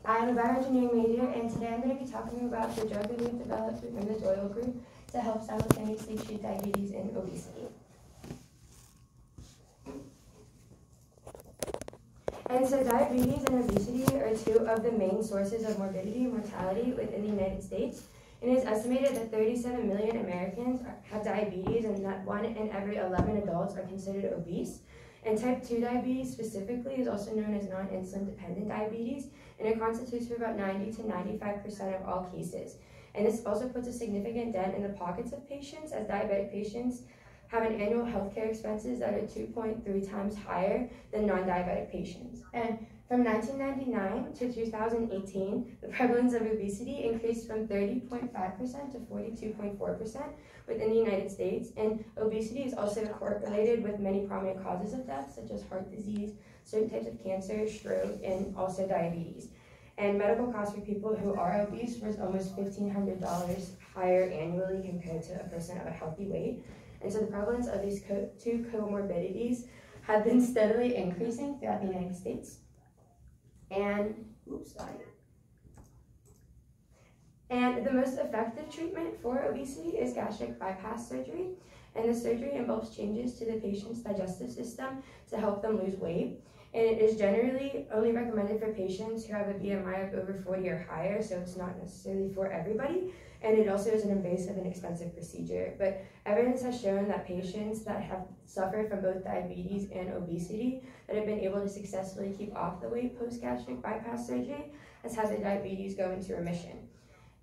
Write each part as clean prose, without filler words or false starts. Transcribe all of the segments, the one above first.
I'm a bioengineering major, and today I'm going to be talking about the drug that we've developed within the Doyle group to help simultaneously treat diabetes and obesity. And so diabetes and obesity are two of the main sources of morbidity and mortality within the United States. And it is estimated that 37 million Americans have diabetes and that 1 in every 11 adults are considered obese. And type 2 diabetes specifically is also known as non-insulin dependent diabetes, and it constitutes for about 90 to 95% of all cases. And this also puts a significant dent in the pockets of patients, as diabetic patients have an annual healthcare expenses that are 2.3 times higher than non-diabetic patients. And from 1999 to 2018, the prevalence of obesity increased from 30.5% to 42.4% within the United States. And obesity is also correlated with many prominent causes of death, such as heart disease, certain types of cancer, stroke, and also diabetes. And medical costs for people who are obese was almost $1,500 higher annually compared to a person of a healthy weight. And so the prevalence of these two comorbidities have been steadily increasing throughout the United States. And the most effective treatment for obesity is gastric bypass surgery. And the surgery involves changes to the patient's digestive system to help them lose weight. And it is generally only recommended for patients who have a BMI of over 40 or higher, so it's not necessarily for everybody. And it also is an invasive and expensive procedure. But evidence has shown that patients that have suffered from both diabetes and obesity that have been able to successfully keep off the weight post-gastric bypass surgery has had their diabetes go into remission.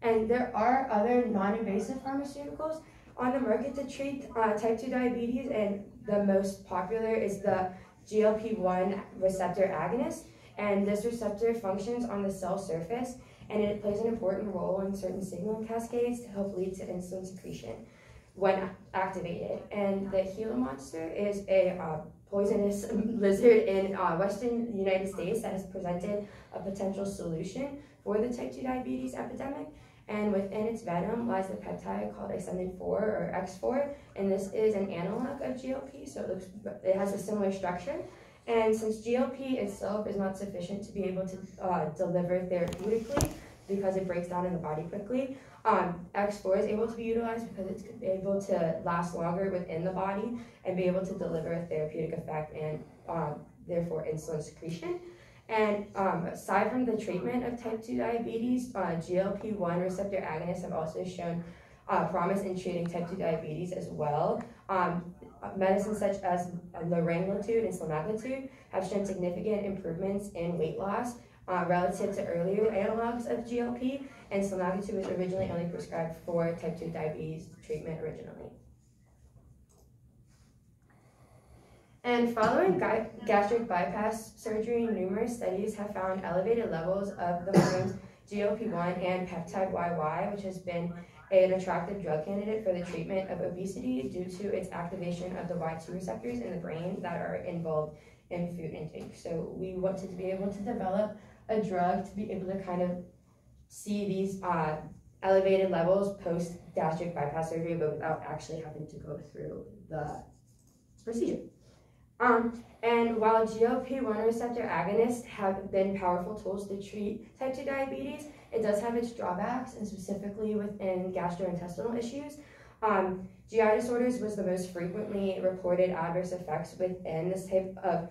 And there are other non-invasive pharmaceuticals on the market to treat type 2 diabetes, and the most popular is the GLP-1 receptor agonist. And this receptor functions on the cell surface, and it plays an important role in certain signaling cascades to help lead to insulin secretion when activated. And the Gila monster is a poisonous lizard in western United States that has presented a potential solution for the type 2 diabetes epidemic. And within its venom lies the peptide called exendin-4 or X4, and this is an analog of GLP, so it has a similar structure. And since GLP itself is not sufficient to be able to deliver therapeutically because it breaks down in the body quickly, X4 is able to be utilized because it's able to last longer within the body and be able to deliver a therapeutic effect and therefore insulin secretion. And aside from the treatment of type 2 diabetes, GLP-1 receptor agonists have also shown promise in treating type 2 diabetes as well. Medicines such as liraglutide and semaglutide have shown significant improvements in weight loss relative to earlier analogs of GLP, and semaglutide was originally only prescribed for type 2 diabetes treatment originally. And following gastric bypass surgery, numerous studies have found elevated levels of the hormones GLP-1 and peptide YY, which has been an attractive drug candidate for the treatment of obesity due to its activation of the Y2 receptors in the brain that are involved in food intake. So we wanted to be able to develop a drug to be able to kind of see these elevated levels post-gastric bypass surgery, but without actually having to go through the procedure. And while GLP-1 receptor agonists have been powerful tools to treat type 2 diabetes, it does have its drawbacks, and specifically within gastrointestinal issues. GI disorders was the most frequently reported adverse effects within this type of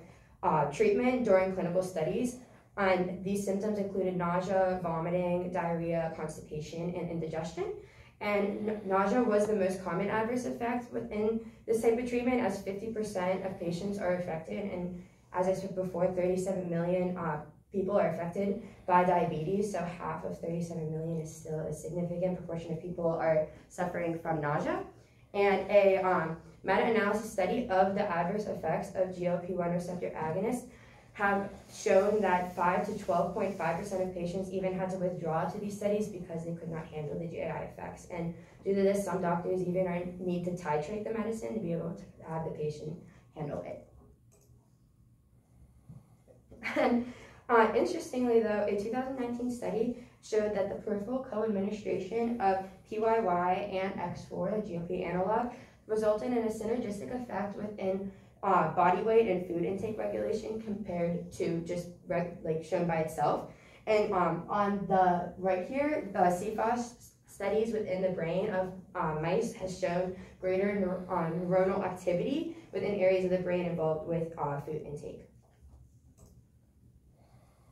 treatment during clinical studies. And these symptoms included nausea, vomiting, diarrhea, constipation, and indigestion. And nausea was the most common adverse effect within this type of treatment, as 50% of patients are affected. And as I said before, 37 million people are affected by diabetes. So half of 37 million is still a significant proportion of people are suffering from nausea. And a meta-analysis study of the adverse effects of GLP-1 receptor agonists have shown that 5 to 12.5% of patients even had to withdraw to these studies because they could not handle the GI effects. And due to this, some doctors even need to titrate the medicine to be able to have the patient handle it. And interestingly though, a 2019 study showed that the peripheral co-administration of PYY and X4, the GLP analog, resulted in a synergistic effect within body weight and food intake regulation compared to just shown by itself. And on the right here, CFOS studies within the brain of mice has shown greater neuronal activity within areas of the brain involved with food intake.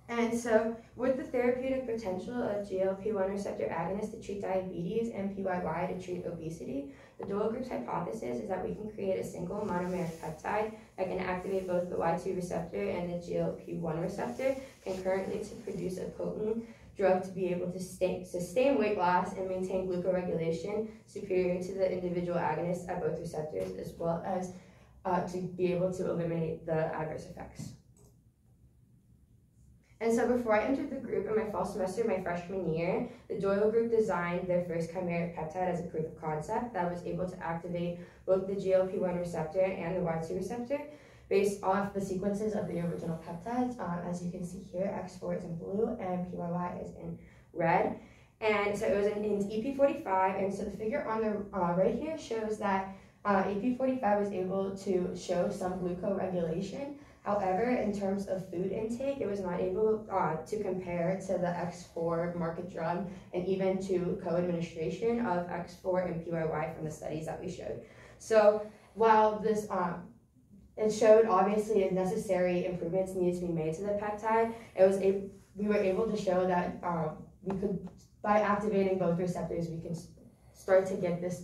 And so, with the therapeutic potential of GLP-1 receptor agonists to treat diabetes and PYY to treat obesity, the dual group's hypothesis is that we can create a single monomeric peptide that can activate both the Y2 receptor and the GLP-1 receptor concurrently to produce a potent drug to be able to sustain weight loss and maintain glucoregulation superior to the individual agonists at both receptors, as well as to be able to eliminate the adverse effects. And so before I entered the group in my fall semester, my freshman year, the Doyle group designed their first chimeric peptide as a proof of concept that was able to activate both the GLP-1 receptor and the Y2 receptor based off the sequences of the original peptides. As you can see here, X4 is in blue and PYY is in red. And so it was in EP45, and so the figure on the right here shows that EP45 was able to show some glucoregulation. However, in terms of food intake, it was not able to compare to the X4 market drug and even to co-administration of X4 and PYY from the studies that we showed. So while this, it showed obviously necessary improvements needed to be made to the peptide, we were able to show that we could, by activating both receptors, we can start to get this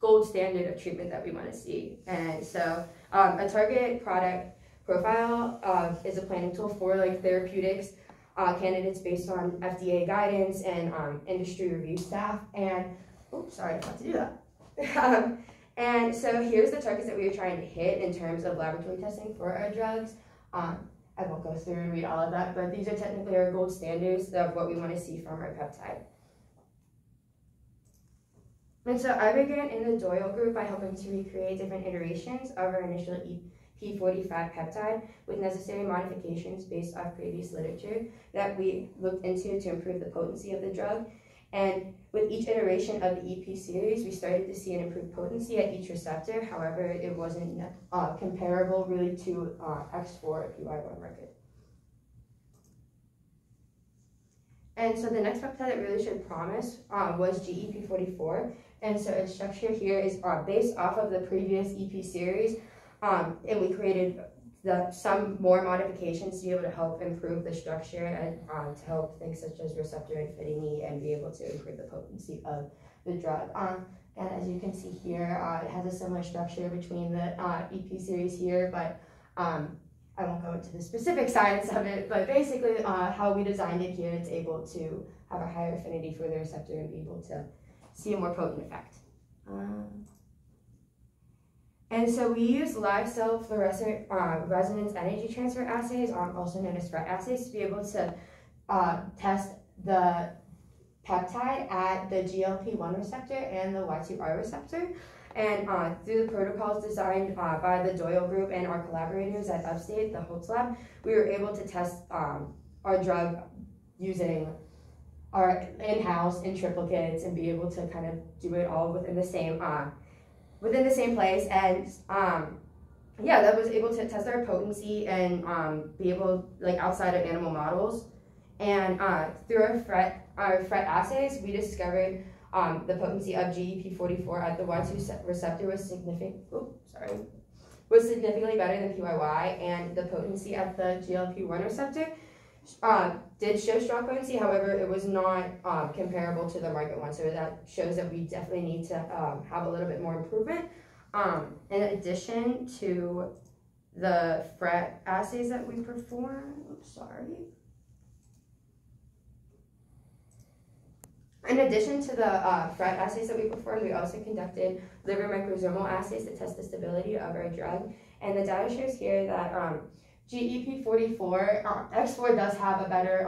gold standard of treatment that we want to see. And so a target product profile is a planning tool for like therapeutics candidates based on FDA guidance and industry review staff. And oops, sorry, I forgot to do that. And so here's the targets that we were trying to hit in terms of laboratory testing for our drugs. I won't go through and read all of that, but these are technically our gold standards of what we want to see from our peptide. And so I began in the Doyle group by helping to recreate different iterations of our initial EP45 peptide with necessary modifications based off previous literature that we looked into to improve the potency of the drug. And with each iteration of the EP series, we started to see an improved potency at each receptor. However, it wasn't comparable really to X4 or PY1 market. And so the next peptide that really showed promise was GEP44. And so its structure here is based off of the previous EP series, and we created some more modifications to be able to help improve the structure and to help things such as receptor affinity and be able to improve the potency of the drug. And as you can see here, it has a similar structure between the EP series here, but I won't go into the specific science of it, but basically how we designed it here, it's able to have a higher affinity for the receptor and be able to see a more potent effect. And so we use live cell fluorescent resonance energy transfer assays, also known as FRET assays, to be able to test the peptide at the GLP-1 receptor and the Y2R receptor. And through the protocols designed by the Doyle group and our collaborators at Upstate, the Holtz lab, we were able to test our drug using our in-house in triplicates and be able to kind of do it all within the same place. And yeah, that was able to test our potency and be able, like, outside of animal models. And through our FRET assays, we discovered the potency of GEP44 at the Y2 receptor was significantly better than PYY, and the potency at the GLP-1 receptor did show strong potency. However, it was not comparable to the market one, so that shows that we definitely need to have a little bit more improvement. In addition to the FRET assays that we perform, In addition to the FRET assays that we performed, we also conducted liver microsomal assays to test the stability of our drug. And the data shows here that GEP44, X4 does have a better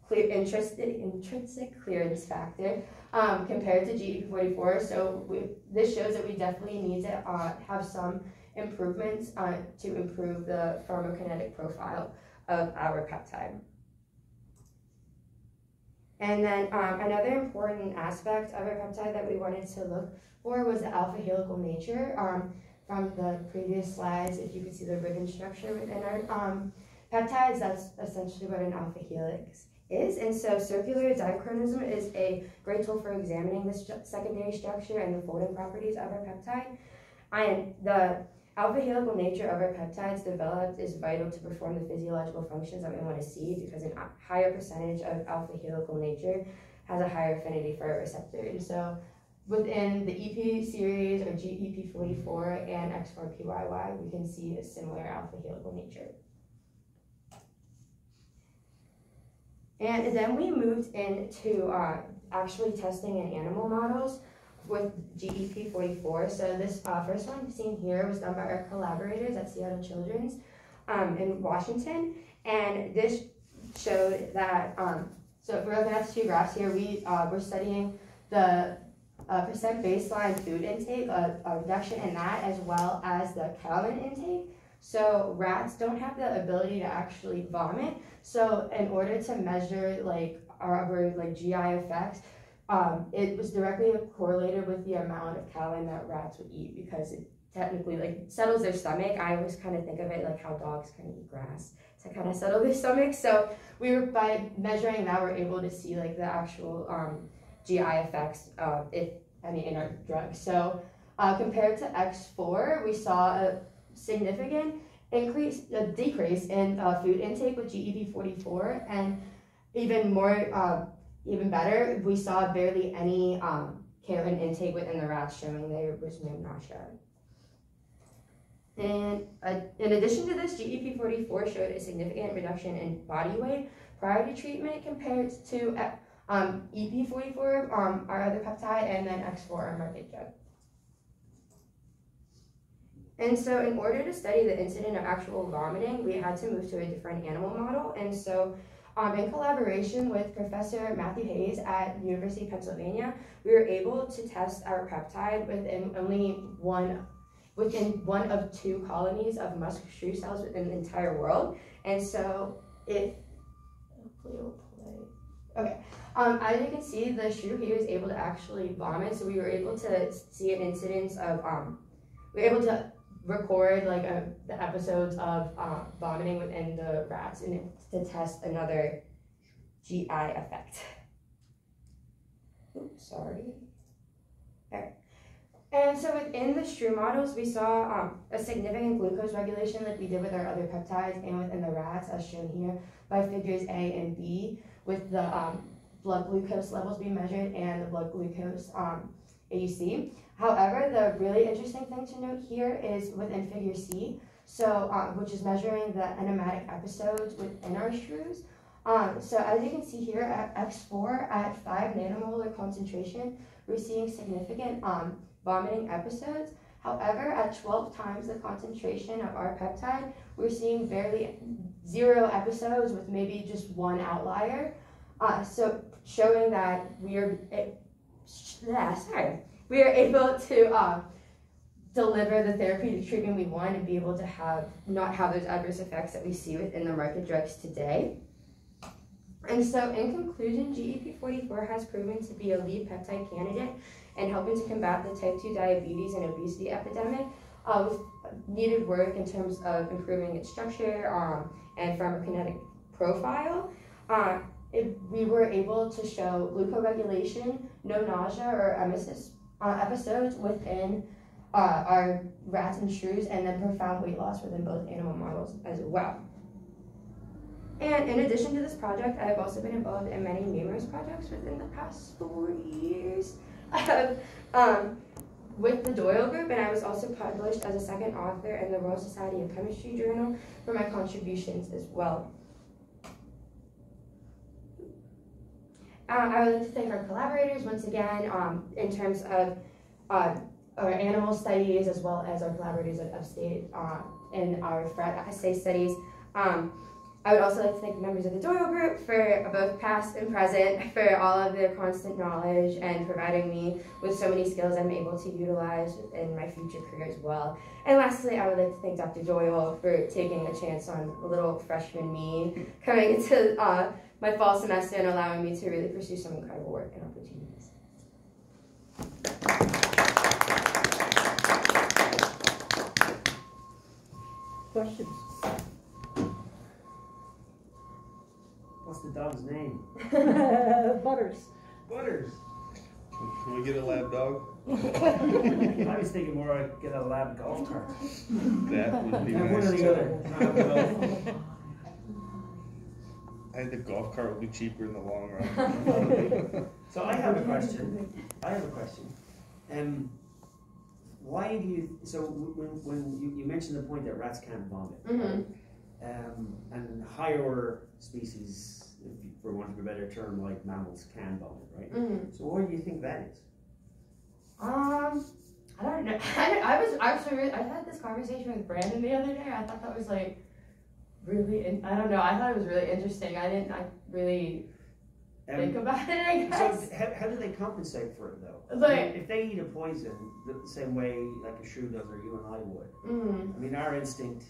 intrinsic clearance factor compared to GEP44. So this shows that we definitely need to have some improvements to improve the pharmacokinetic profile of our peptide. And then another important aspect of our peptide that we wanted to look for was the alpha helical nature. From the previous slides, if you could see the ribbon structure within our peptides, that's essentially what an alpha helix is. And so circular dichronism is a great tool for examining this secondary structure and the folding properties of our peptide. And the alpha helical nature of our peptides developed is vital to perform the physiological functions that we want to see, because a higher percentage of alpha helical nature has a higher affinity for a receptor. And so within the EP series or GEP44 and X4PYY, we can see a similar alpha helical nature. And then we moved into actually testing in animal models with GEP44. So this first one seen here was done by our collaborators at Seattle Children's in Washington. And this showed that, so if we're looking at the two graphs here, we're studying the percent baseline food intake, a reduction in that, as well as the Kalman intake. So rats don't have the ability to actually vomit. So in order to measure our GI effects, it was directly correlated with the amount of Kalman that rats would eat, because it technically settles their stomach. I always kind of think of it like how dogs kind of eat grass to kind of settle their stomach. So by measuring that, we're able to see the actual GI effects in our drug. So compared to X4, we saw a significant decrease in food intake with GEP44, and even better, we saw barely any Kalman intake within the rats, showing there was no nausea. And in addition to this, GEP44 showed a significant reduction in body weight prior to treatment compared to EP44, our other peptide, and then X4, our market drug. And so in order to study the incident of actual vomiting, we had to move to a different animal model. And so in collaboration with Professor Matthew Hayes at University of Pennsylvania, we were able to test our peptide within one of two colonies of musk shrew cells within the entire world. And so hopefully it'll play. Okay. As you can see, the shrew here is able to actually vomit. So we were able to see an incidence of, we were able to record the episodes of vomiting within the rats, and to test another GI effect. Oops, sorry. Okay. And so within the shrew models, we saw a significant glucose regulation like we did with our other peptides, and within the rats, as shown here by figures A and B, with the blood glucose levels being measured and the blood glucose AUC. However, the really interesting thing to note here is within figure C, so which is measuring the enzymatic episodes within our shrews. So as you can see here at X4 at 5 nanomolar concentration, we're seeing significant vomiting episodes. However, at 12 times the concentration of our peptide, we're seeing barely 0 episodes, with maybe just 1 outlier. So showing that we are able to deliver the therapeutic treatment we want and be able to not have those adverse effects that we see within the market drugs today. And so in conclusion, GEP44 has proven to be a lead peptide candidate in helping to combat the type 2 diabetes and obesity epidemic, with needed work in terms of improving its structure and pharmacokinetic profile. We were able to show glucoregulation, no nausea or emesis episodes within our rats and shrews, and then profound weight loss within both animal models as well. And in addition to this project, I have also been involved in many numerous projects within the past 4 years with the Doyle Group, and I was also published as a second author in the Royal Society of Chemistry Journal for my contributions as well. I would like to thank our collaborators once again in terms of our animal studies, as well as our collaborators at Upstate in our FRET assay studies. I would also like to thank the members of the Doyle Group for both past and present, for all of their constant knowledge and providing me with so many skills I'm able to utilize in my future career as well. And lastly, I would like to thank Dr. Doyle for taking a chance on a little freshman me coming into my fall semester and allowing me to really pursue some incredible work and opportunities. Questions? dog's name? Butters. Butters. Can we get a lab dog? I was thinking more like get a lab golf cart. That would be One or nice. the other. I think the golf cart will be cheaper in the long run. So I have a question. Why do you? So when you mentioned the point that rats can't vomit, and higher order species, for want of a better term, like mammals, can vomit, right? So why do you think that is? I don't know. I had this conversation with Brandon the other day. I thought that was like really, I don't know. I thought it was really interesting. I really think about it, I guess. So how do they compensate for it though? Like, I mean, if they eat a poison the same way like a shrew does or you and I would, I mean, our instinct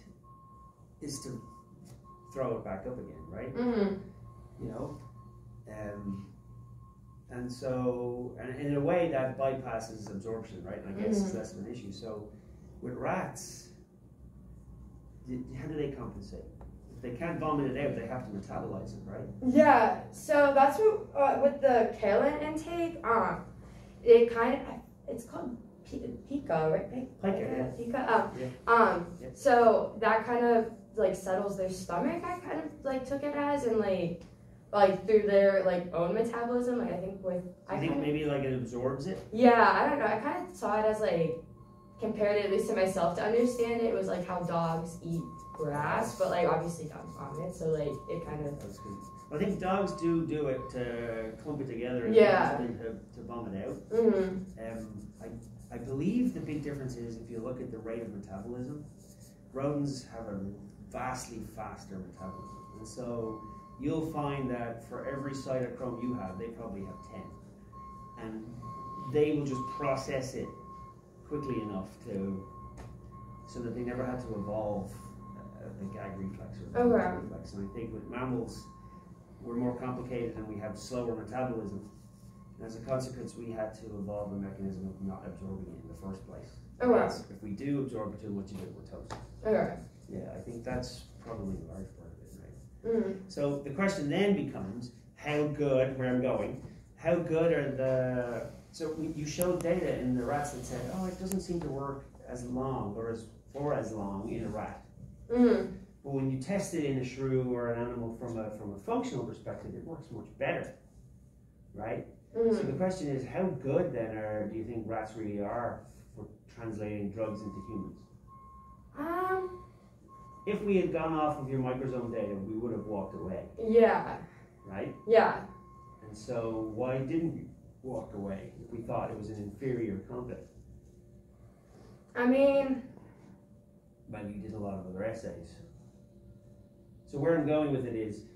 is to throw it back up again, right? You know? And so, and in a way that bypasses absorption, right? And I guess it's less of an issue. So with rats, how do they compensate? If they can't vomit it out, they have to metabolize it, right? Yeah, so that's what, with the kaolin intake, it kind of, it's called pica, right? Pica, Pica, yeah. So that kind of like settles their stomach, I kind of like took it as, and like through their like own metabolism, like I think with I think maybe like it absorbs it. Yeah, I don't know. I kind of saw it as like compared at least to myself to understand it was like how dogs eat grass, but like obviously dogs vomit, so like it kind of. That's good. I think dogs do it to clump it together and to vomit out. I believe the big difference is if you look at the rate of metabolism, rodents have a vastly faster metabolism, and so you'll find that for every cytochrome you have, they probably have 10. And they will just process it quickly enough so that they never had to evolve a gag reflex or a reflex. And I think with mammals, we're more complicated and we have slower metabolism. And as a consequence, we had to evolve a mechanism of not absorbing it in the first place. If we do absorb it too much of it, we're toast. Yeah, I think that's probably a large part of it, right? So the question then becomes, how good, where I'm going, how good are the, so you showed data in the rats that said, oh, it doesn't seem to work as long or for as long in a rat. But when you test it in a shrew or an animal from a functional perspective, it works much better, right? So the question is, how good then do you think rats really are for translating drugs into humans? If we had gone off of your microsome data, we would have walked away. Yeah. Right? Yeah. And so why didn't you walk away if we thought it was an inferior compound? I mean... Well, you did a lot of other essays. So where I'm going with it is,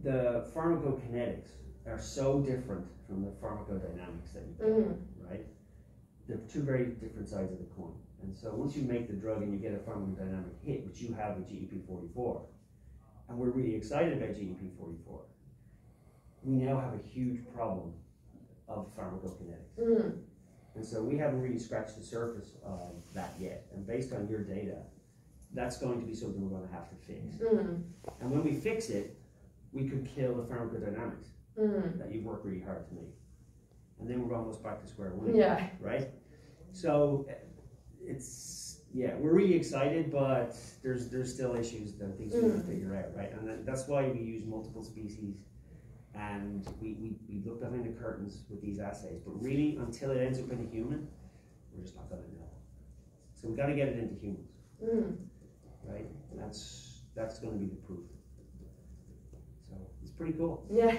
the pharmacokinetics are so different from the pharmacodynamics that you've done, right? They're two very different sides of the coin. And so once you make the drug and you get a pharmacodynamic hit, which you have with GEP44, and we're really excited about GEP44, we now have a huge problem of pharmacokinetics. And so we haven't really scratched the surface of that yet. And based on your data, that's going to be something we're going to have to fix. And when we fix it, we could kill the pharmacodynamics that you've worked really hard to make. And then we're almost back to square one, right? So it's, yeah, we're really excited, but there's still issues and things we need to figure out, right? And that's why we use multiple species, and we look behind the curtains with these assays. But really, until it ends up in a human, we're just not going to know. So we've got to get it into humans, right? And that's going to be the proof. So it's pretty cool. Yeah.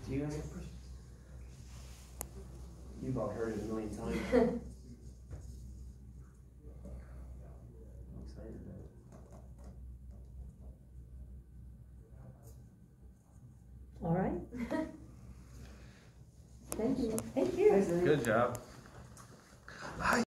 Do you guys have questions? You've all heard it a million times. I'm excited about it. All right. Thank you. Thank you. Good job.